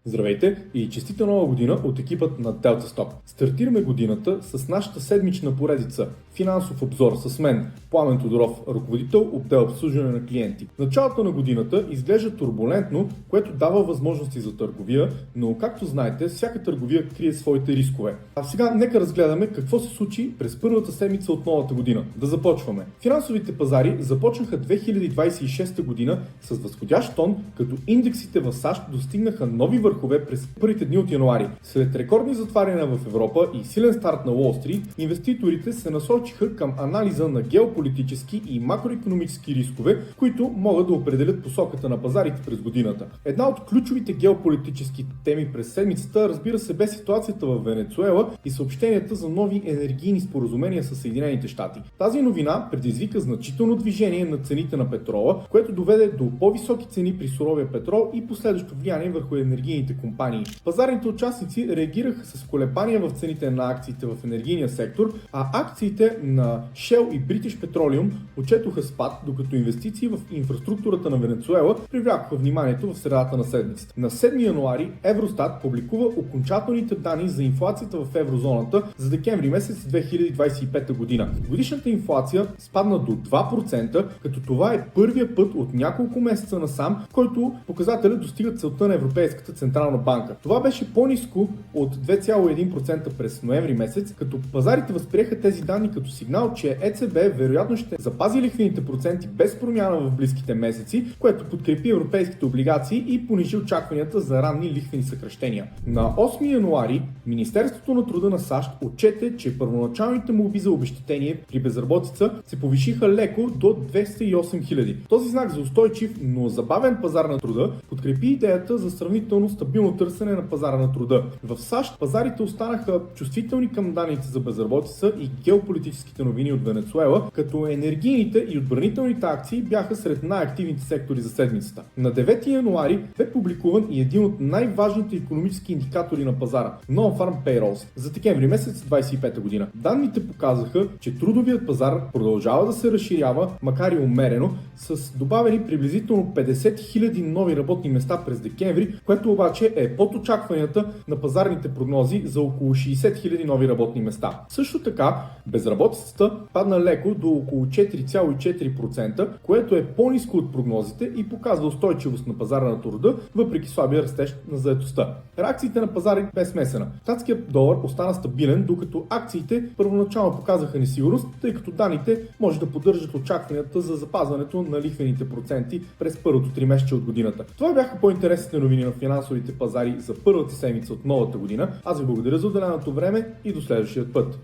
Здравейте и честита нова година от екипът на Delta Stock. Стартираме годината с нашата седмична поредица финансов обзор с мен, Пламен Тодоров, ръководител отдел обслужване на клиенти. Началото на годината изглежда турбулентно, което дава възможности за търговия, но както знаете, всяка търговия крие своите рискове. А сега нека разгледаме какво се случи през първата седмица от новата година. Да започваме. Финансовите пазари започнаха 2026 година с възходящ тон, като индексите в САЩ достигнаха нови върхове през първите дни от януари. След рекордни затваряния в Европа и силен старт на Уол Стрит, инвеститорите се насочиха към анализа на геополитически и макроикономически рискове, които могат да определят посоката на пазарите през годината. Една от ключовите геополитически теми през седмицата, разбира се, бе ситуацията в Венецуела и съобщенията за нови енергийни споразумения с Съединените щати. Тази новина предизвика значително движение на цените на петрола, което доведе до по-високи цени при суровия петрол и последващо влияние върху енергийните компании. Пазарните участници реагираха с колебания в цените на акциите в енергийния сектор, а акциите на Shell и British Petroleum отчетоха спад, докато инвестиции в инфраструктурата на Венецуела привлякоха вниманието в средата на седмицата. На 7 януари Евростат публикува окончателните данни за инфлацията в еврозоната за декември месец 2025 година. Годишната инфлация спадна до 2%, като това е първия път от няколко месеца насам, в който показателят достига целта на Европейската централна банка. Това беше по-ниско от 2,1% през ноември месец, като пазарите възприеха тези данни като сигнал, че ЕЦБ вероятно ще запази лихвените проценти без промяна в близките месеци, което подкрепи европейските облигации и понижи очакванията за ранни лихвени съкращения. На 8 януари Министерството на труда на САЩ отчете, че първоначалните молби за обезщетение при безработица се повишиха леко до 208 000. Този знак за устойчив, но забавен пазар на труда подкрепи идеята за сравнително стабилно търсене на пазара на труда. В САЩ пазарите останаха чувствителни към данните за безработица и геополитическите новини от Венецуела, като енергийните и отбранителните акции бяха сред най-активните сектори за седмицата. На 9 януари бе публикуван и един от най-важните икономически индикатори на пазара – Non-Farm Payrolls за декември месец 2025 година. Данните показаха, че трудовият пазар продължава да се разширява, макар и умерено, с добавени приблизително 50 000 нови работни места през декември, което обаче е под очакванията на пазарните прогнози за около 60 000 нови работни места. Също така, безработицата падна леко до около 4,4%, което е по-ниско от прогнозите и показва устойчивост на пазара на труда, въпреки слабия растеж на заетостта. Реакциите на пазара бе смесена. Щатският долар остана стабилен, докато акциите първоначално показаха несигурност, тъй като данните може да поддържат очакванията за запазването на лихвените проценти през първото тримесечие от годината. Това бяха по-интересните новини на финансовите пазари за първата седмица от новата година. Аз ви благодаря за отделеното време и до следващия път.